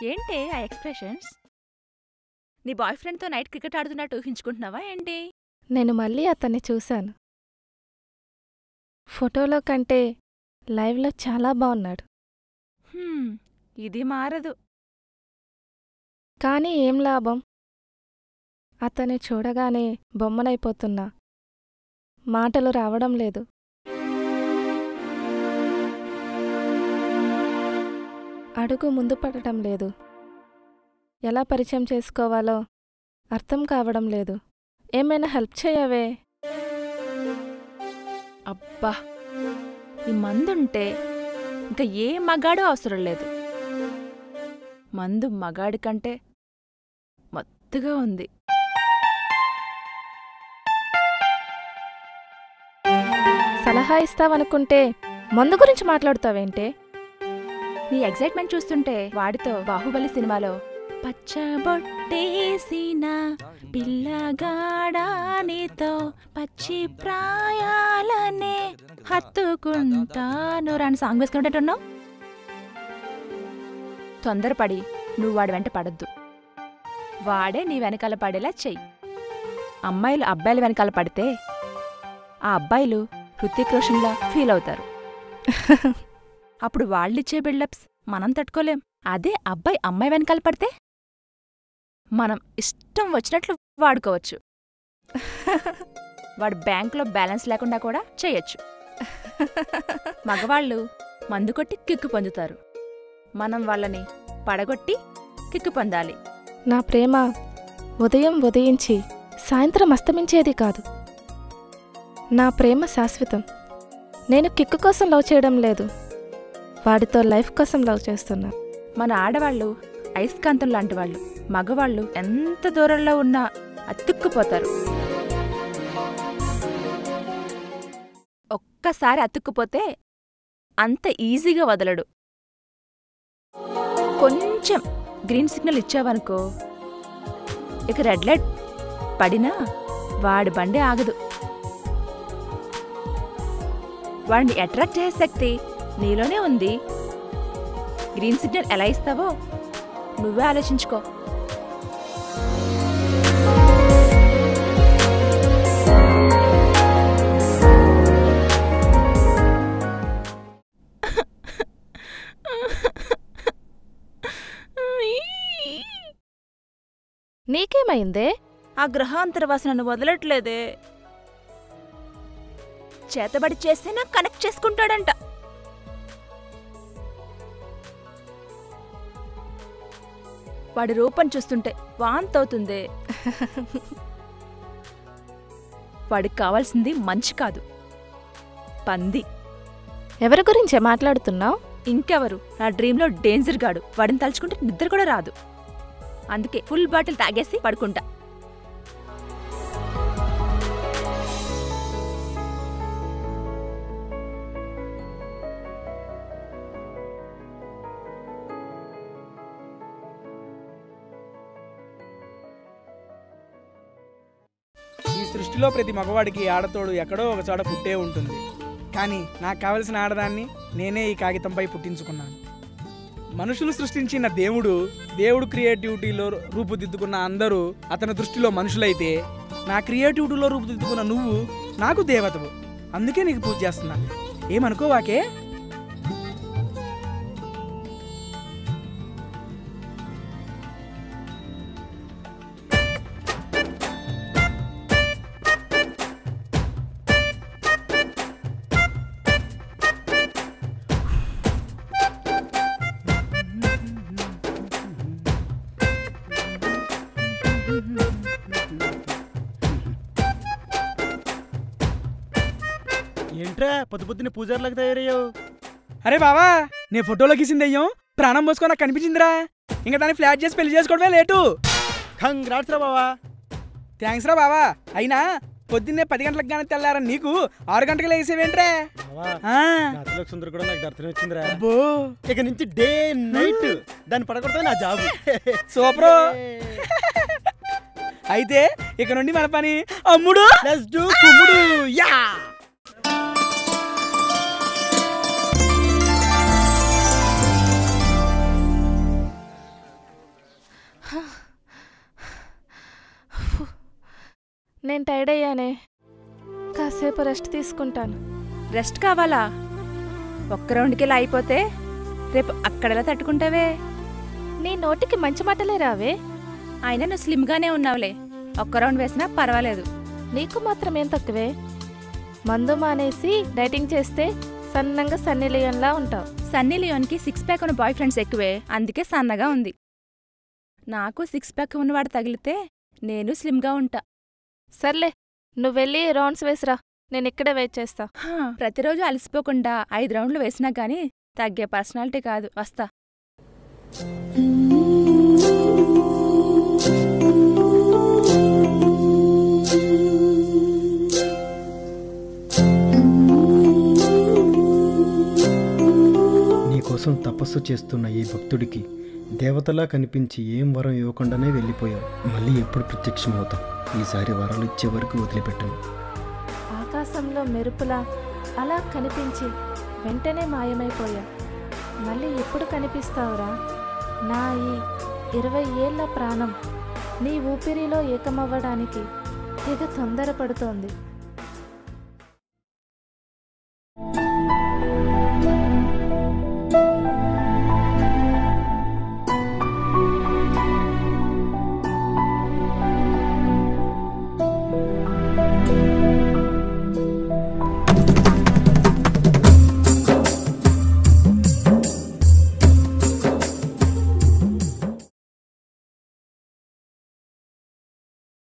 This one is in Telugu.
ఏంటే ఆ ఎక్స్ప్రెషన్స్? నీ బాయ్ ఫ్రెండ్తో నైట్ క్రికెట్ ఆడుతున్నట్టు ఊహించుకుంటున్నావా ఏంటి? నేను మళ్ళీ అతన్ని చూశాను. ఫోటోలో కంటే లైవ్లో చాలా బాగున్నాడు. ఇది మారదు. కానీ ఏం లాభం, అతన్ని చూడగానే బొమ్మనైపోతున్నా. మాటలు రావడం లేదు. అడుగు ముందు పడటం లేదు. ఎలా పరిచయం చేసుకోవాలో అర్థం కావడం లేదు. ఏమైనా హెల్ప్ చేయవే. అబ్బా, ఈ మందుంటే ఇంకా ఏ మగాడూ అవసరం లేదు. మందు మగాడి కంటే మత్తుగా ఉంది. సలహా ఇస్తావనుకుంటే మందు గురించి మాట్లాడుతావేంటే? నీ ఎగ్జైట్మెంట్ చూస్తుంటే వాడితో బాహుబలి సినిమాలో పచ్చబొట్టేసిన పిల్లగాడానితో పచ్చి ప్రాయాలనే హత్తుకుంటాను రాని సాంగ్ వేసుకునేటట్టున్నావు. తొందరపడి నువ్వు వాడి వెంట పడద్దు. వాడే నీ వెనకాల పడేలా చెయ్యి. అమ్మాయిలు అబ్బాయిల వెనకాల పడితే ఆ అబ్బాయిలు హృతిక్ రోషన్లా ఫీల్ అవుతారు. అప్పుడు వాళ్ళిచ్చే బిల్డప్స్ మనం తట్టుకోలేం. అదే అబ్బాయి అమ్మాయి వెనకాల పడితే మనం ఇష్టం వచ్చినట్లు వాడుకోవచ్చు. వాడు బ్యాంకులో బ్యాలెన్స్ లేకుండా కూడా చెయ్యొచ్చు. మగవాళ్ళు మందు కొట్టి కిక్కు పొందుతారు. మనం వాళ్ళని పడగొట్టి కిక్కు పొందాలి. నా ప్రేమ ఉదయం ఉదయించి సాయంత్రం అస్తమించేది కాదు. నా ప్రేమ శాశ్వతం. నేను కిక్కు కోసం లవ్ చేయడం లేదు, వాడితో లైఫ్ కోసం లవ్ చేస్తున్నా. మన ఆడవాళ్ళు అయస్కాంతం లాంటి వాళ్ళు. మగవాళ్ళు ఎంత దూరంలో ఉన్నా అతుక్కుపోతారు. ఒక్కసారి అతుక్కుపోతే అంత ఈజీగా వదలడు. కొంచెం గ్రీన్ సిగ్నల్ ఇచ్చావనుకో, ఇక రెడ్ లైట్ పడినా వాడి బండి ఆగదు. వాడిని అట్రాక్ట్ చేసే శక్తి నీలోనే ఉంది. గ్రీన్ సిగ్నల్ ఎలా ఇస్తావో నువ్వే ఆలోచించుకో. నీకేమైందే? ఆ గ్రహాంతరవాసి నన్ను వదలట్లేదే. చేతబడి చేస్తే నాకు కనెక్ట్ చేసుకుంటాడంట. వాడి రూపం చూస్తుంటే వాంతవుతుందే. వాడికి కావాల్సింది మంచి కాదు, పంది. ఎవరి గురించే మాట్లాడుతున్నావు? ఇంకెవరు, నా డ్రీంలో డేంజర్ గాడు. వాడిని తలుచుకుంటే నిద్ర కూడా రాదు. అందుకే ఫుల్ బాటిల్ తాగేసి పడుకుంటా. ఈ సృష్టిలో ప్రతి మగవాడికి ఆడతోడు ఎక్కడో ఒక చోట పుట్టే ఉంటుంది. కానీ నాకు కావలసిన ఆడదాన్ని నేనే ఈ కాగితంపై పుట్టించుకున్నాను. మనుషులు సృష్టించిన దేవుడు క్రియేటివిటీలో రూపుదిద్దుకున్న అందరూ అతని దృష్టిలో మనుషులైతే, నా క్రియేటివిటీలో రూపుదిద్దుకున్న నువ్వు నాకు దేవతవు. అందుకే నీకు పూజ చేస్తున్నా. ఏమనుకోవాకే? ఏంట్రా పొద్దు పొద్దున్న పూజారులకు తయారయ్యావు? అరే బావా, నే ఫోటోలో గీసింది అయ్యాం ప్రాణం పోసుకొని నాకు కనిపించిందిరా. ఇంకా దాన్ని ఫ్లాట్ చేసి పెళ్లి చేసుకోవడమే లేటు. కంగ్రాట్స్ రా బావా. థ్యాంక్స్ రా బావా. అయినా పొద్దున్నే 10 గంటలకు గానీ తెల్లారని నీకు 6 గంటలకు లేసేవేంట్రా? సుందర కూడా నాకు దర్శనం వచ్చిందిరా. ఇక నుంచి డే నైట్ దాన్ని పడకూడదు నా జాబ్. సూపర్. అయితే ఇక నుండి మన పని అమ్ముడు లెట్స్ డు కుమ్ముడు. యా నేను టైర్డ్ అయ్యానే, కాసేపు రెస్ట్ తీసుకుంటాను. రెస్ట్ కావాలా? ఒక్క రౌండ్కి ఇలా అయిపోతే రేపు అక్కడెలా తట్టుకుంటావే? నీ నోటికి మంచి మాటలే రావే. అయినా నువ్వు స్లిమ్గానే ఉన్నావులే, ఒక్క రౌండ్ వేసినా పర్వాలేదు. నీకు మాత్రం ఏం తక్కువే? మందు మానేసి డైటింగ్ చేస్తే సన్నంగా సన్నీ లియోన్లా ఉంటావు. సన్నీ లియోన్కి 6 ప్యాక్ ఉన్న బాయ్ ఫ్రెండ్స్ ఎక్కువే, అందుకే సన్నగా ఉంది. నాకు 6 ప్యాక్ ఉన్నవాడు తగిలితే నేను స్లిమ్గా ఉంటా. సర్లే, నువ్వెళ్ళి రౌండ్స్ వేసిరా, నేను ఇక్కడే వెయిట్ చేస్తా. ప్రతిరోజు అలసిపోకుండా 5 రౌండ్లు వేసినా కానీ తగ్గే పర్సనాలిటీ కాదు. వస్తా. నీకోసం తపస్సు చేస్తున్న ఈ భక్తుడికి దేవతలా కనిపించి ఏం వరం ఇవ్వకుండానే వెళ్ళిపోయావు. మళ్ళీ ఎప్పుడు ప్రత్యక్షమవుతాం? ఈసారి వరాలు ఇచ్చే వరకు వదిలిపెట్టను. ఆకాశంలో మెరుపులా అలా కనిపించి వెంటనే మాయమైపోయా. మళ్ళీ ఎప్పుడు కనిపిస్తావురా? నా ఈ 20 ఏళ్ల ప్రాణం నీ ఊపిరిలో ఏకమవ్వడానికి తెగ తొందరపడుతోంది.